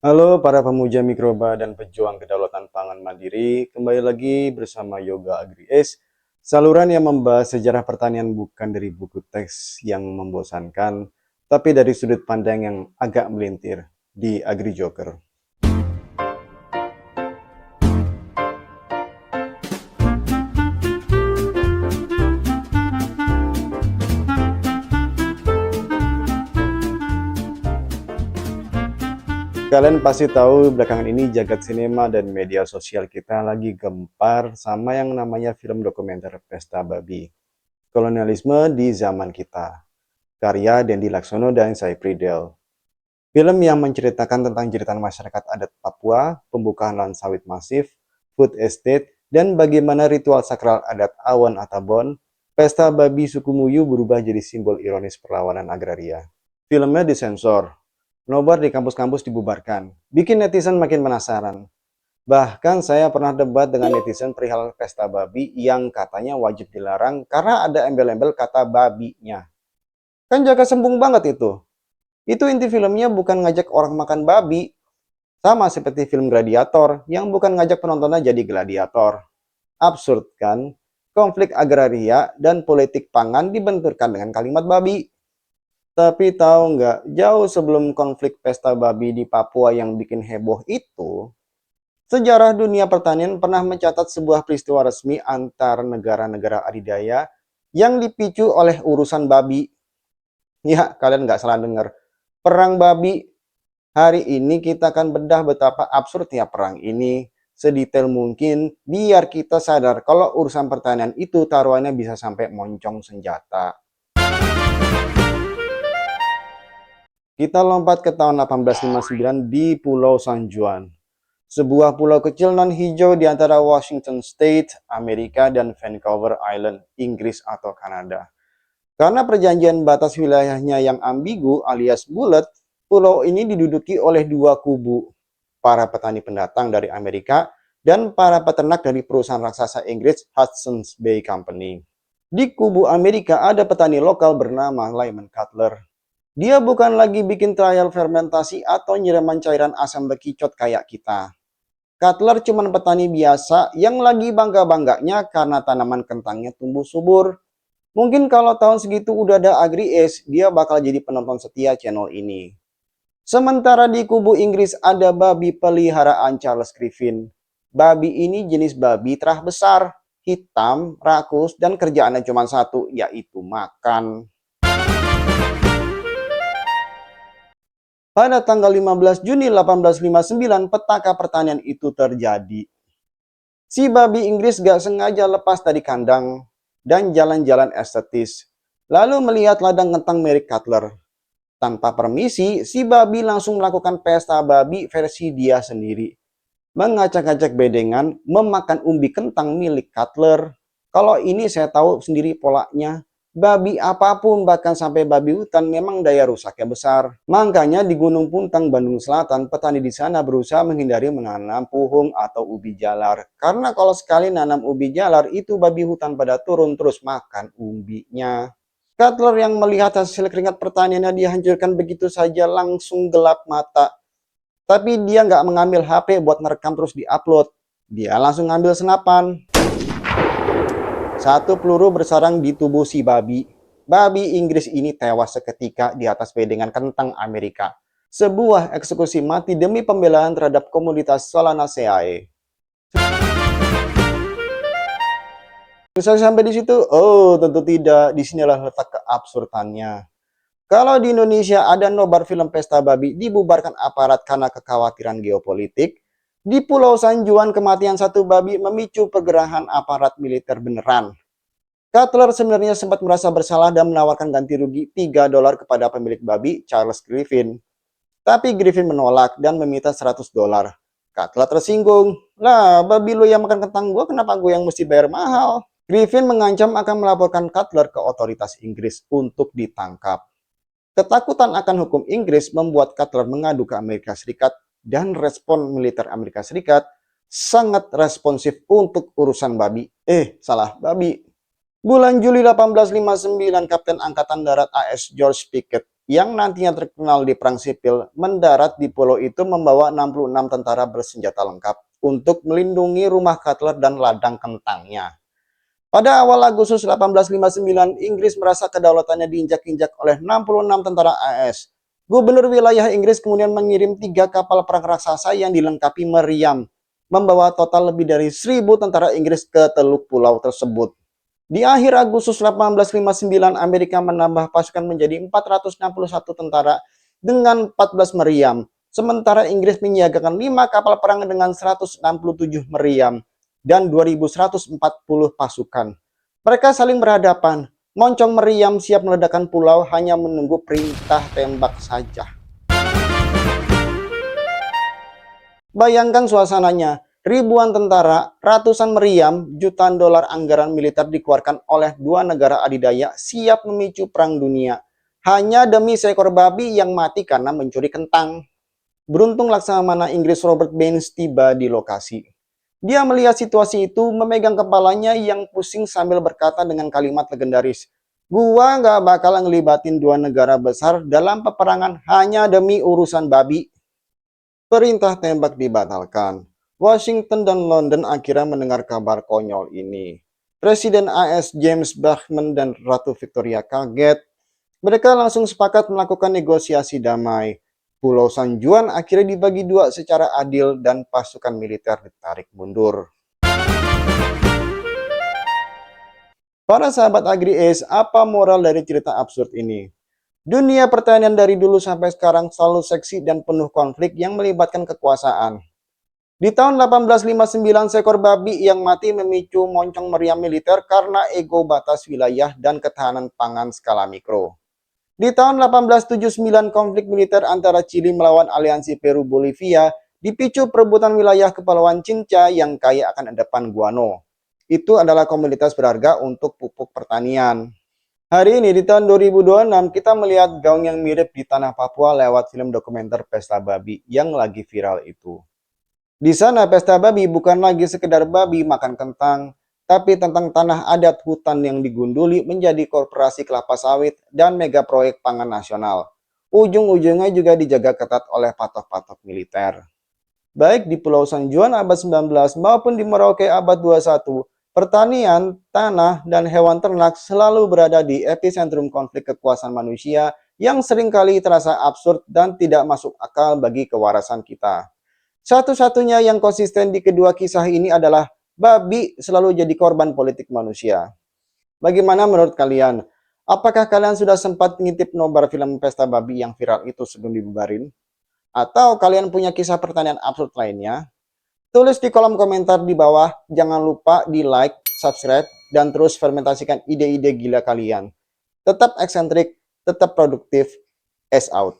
Halo para pemuja mikroba dan pejuang kedaulatan pangan mandiri, kembali lagi bersama Yoga Agri Ace, saluran yang membahas sejarah pertanian bukan dari buku teks yang membosankan, tapi dari sudut pandang yang agak melintir di Agri Joker. Kalian pasti tahu belakangan ini jagat sinema dan media sosial kita lagi gempar sama yang namanya film dokumenter Pesta Babi. Kolonialisme di zaman kita. Karya Dendi Laksono dan Saipri Del. Film yang menceritakan tentang jeritan masyarakat adat Papua, pembukaan lahan sawit masif, food estate, dan bagaimana ritual sakral adat Awan Atabon, pesta babi suku Muyu berubah jadi simbol ironis perlawanan agraria. Filmnya disensor, nobar di kampus-kampus dibubarkan, bikin netizen makin penasaran. Bahkan saya pernah debat dengan netizen perihal pesta babi yang katanya wajib dilarang karena ada embel-embel kata babinya. Kan jaga sembung banget itu. Itu inti filmnya bukan ngajak orang makan babi, sama seperti film Gladiator yang bukan ngajak penontonnya jadi gladiator. Absurd kan? Konflik agraria dan politik pangan dibenturkan dengan kalimat babi. Tapi tahu nggak, jauh sebelum konflik pesta babi di Papua yang bikin heboh itu, sejarah dunia pertanian pernah mencatat sebuah peristiwa resmi antar negara-negara adidaya yang dipicu oleh urusan babi. Ya, kalian nggak salah dengar. Perang babi. Hari ini kita akan bedah betapa absurdnya perang ini sedetail mungkin biar kita sadar kalau urusan pertanian itu taruhannya bisa sampai moncong senjata. Kita lompat ke tahun 1859 di Pulau San Juan, sebuah pulau kecil non-hijau di antara Washington State, Amerika, dan Vancouver Island, Inggris atau Kanada. Karena perjanjian batas wilayahnya yang ambigu alias bulat, pulau ini diduduki oleh dua kubu, para petani pendatang dari Amerika dan para peternak dari perusahaan raksasa Inggris Hudson's Bay Company. Di kubu Amerika ada petani lokal bernama Lyman Cutler. Dia bukan lagi bikin trial fermentasi atau nyiraman cairan asam bekicot kayak kita. Cutler cuma petani biasa yang lagi bangga-bangganya karena tanaman kentangnya tumbuh subur. Mungkin kalau tahun segitu udah ada Agri Ace, dia bakal jadi penonton setia channel ini. Sementara di kubu Inggris ada babi peliharaan Charles Griffin. Babi ini jenis babi terah besar, hitam, rakus, dan kerjaannya cuma satu, yaitu makan. Pada tanggal 15 Juni 1859, petaka pertanian itu terjadi. Si babi Inggris gak sengaja lepas dari kandang dan jalan-jalan estetis. Lalu melihat ladang kentang merek Cutler. Tanpa permisi, si babi langsung melakukan pesta babi versi dia sendiri. Mengacak-acak bedengan, memakan umbi kentang milik Cutler. Kalau ini saya tahu sendiri polanya. Babi apapun, bahkan sampai babi hutan, memang daya rusaknya besar. Makanya di Gunung Puntang, Bandung Selatan, petani di sana berusaha menghindari menanam puhung atau ubi jalar. Karena kalau sekali nanam ubi jalar, itu babi hutan pada turun terus makan umbinya. Cutler yang melihat hasil keringat pertaniannya dihancurkan begitu saja langsung gelap mata. Tapi dia nggak mengambil HP buat merekam terus diupload. Dia langsung ngambil senapan. Satu peluru bersarang di tubuh si babi. Babi Inggris ini tewas seketika di atas bedengan kentang Amerika. Sebuah eksekusi mati demi pembelaan terhadap komunitas Solanaceae. Bisa sampai di situ? Oh, tentu tidak. Disinilah letak keabsurdannya. Kalau di Indonesia ada nobar film pesta babi dibubarkan aparat karena kekhawatiran geopolitik, di Pulau San Juan kematian satu babi memicu pergerakan aparat militer beneran. Cutler sebenarnya sempat merasa bersalah dan menawarkan ganti rugi $3 kepada pemilik babi, Charles Griffin. Tapi Griffin menolak dan meminta $100. Cutler tersinggung. Lah, babi lo yang makan kentang gue, kenapa gue yang mesti bayar mahal? Griffin mengancam akan melaporkan Cutler ke otoritas Inggris untuk ditangkap. Ketakutan akan hukum Inggris membuat Cutler mengadu ke Amerika Serikat dan respon militer Amerika Serikat sangat responsif untuk urusan babi. Babi. Bulan Juli 1859, Kapten Angkatan Darat AS George Pickett yang nantinya terkenal di Perang Sipil, mendarat di pulau itu membawa 66 tentara bersenjata lengkap untuk melindungi rumah Cutler dan ladang kentangnya. Pada awal Agustus 1859, Inggris merasa kedaulatannya diinjak-injak oleh 66 tentara AS. Gubernur wilayah Inggris kemudian mengirim 3 kapal perang raksasa yang dilengkapi meriam, membawa total lebih dari 1.000 tentara Inggris ke teluk pulau tersebut. Di akhir Agustus 1859, Amerika menambah pasukan menjadi 461 tentara dengan 14 meriam, sementara Inggris menyiagakan 5 kapal perang dengan 167 meriam dan 2.140 pasukan. Mereka saling berhadapan. Moncong meriam siap meledakkan pulau hanya menunggu perintah tembak saja. Bayangkan suasananya, ribuan tentara, ratusan meriam, jutaan dolar anggaran militer dikeluarkan oleh dua negara adidaya siap memicu perang dunia. Hanya demi seekor babi yang mati karena mencuri kentang. Beruntung Laksamana Inggris Robert Baines tiba di lokasi. Dia melihat situasi itu, memegang kepalanya yang pusing sambil berkata dengan kalimat legendaris, "Gua nggak bakal ngelibatin dua negara besar dalam peperangan hanya demi urusan babi." Perintah tembak dibatalkan. Washington dan London akhirnya mendengar kabar konyol ini. Presiden AS James Bachman dan Ratu Victoria kaget. Mereka langsung sepakat melakukan negosiasi damai. Pulau San Juan akhirnya dibagi dua secara adil dan pasukan militer ditarik mundur. Para sahabat Agri-Ace, apa moral dari cerita absurd ini? Dunia pertanian dari dulu sampai sekarang selalu seksi dan penuh konflik yang melibatkan kekuasaan. Di tahun 1859, seekor babi yang mati memicu moncong meriam militer karena ego batas wilayah dan ketahanan pangan skala mikro. Di tahun 1879, konflik militer antara Chili melawan aliansi Peru-Bolivia dipicu perebutan wilayah Kepulauan Cinca yang kaya akan endapan guano. Itu adalah komoditas berharga untuk pupuk pertanian. Hari ini di tahun 2026 kita melihat gaung yang mirip di tanah Papua lewat film dokumenter Pesta Babi yang lagi viral itu. Di sana pesta babi bukan lagi sekedar babi makan kentang, tapi tentang tanah adat hutan yang digunduli menjadi korporasi kelapa sawit dan mega proyek pangan nasional. Ujung-ujungnya juga dijaga ketat oleh patok-patok militer. Baik di Pulau San Juan abad 19 maupun di Merauke abad 21, pertanian, tanah, dan hewan ternak selalu berada di epicentrum konflik kekuasaan manusia yang seringkali terasa absurd dan tidak masuk akal bagi kewarasan kita. Satu-satunya yang konsisten di kedua kisah ini adalah babi selalu jadi korban politik manusia. Bagaimana menurut kalian? Apakah kalian sudah sempat ngintip nobar film Pesta Babi yang viral itu sebelum dibubarin? Atau kalian punya kisah pertanyaan absurd lainnya? Tulis di kolom komentar di bawah. Jangan lupa di like, subscribe, dan terus fermentasikan ide-ide gila kalian. Tetap eksentrik, tetap produktif. As out.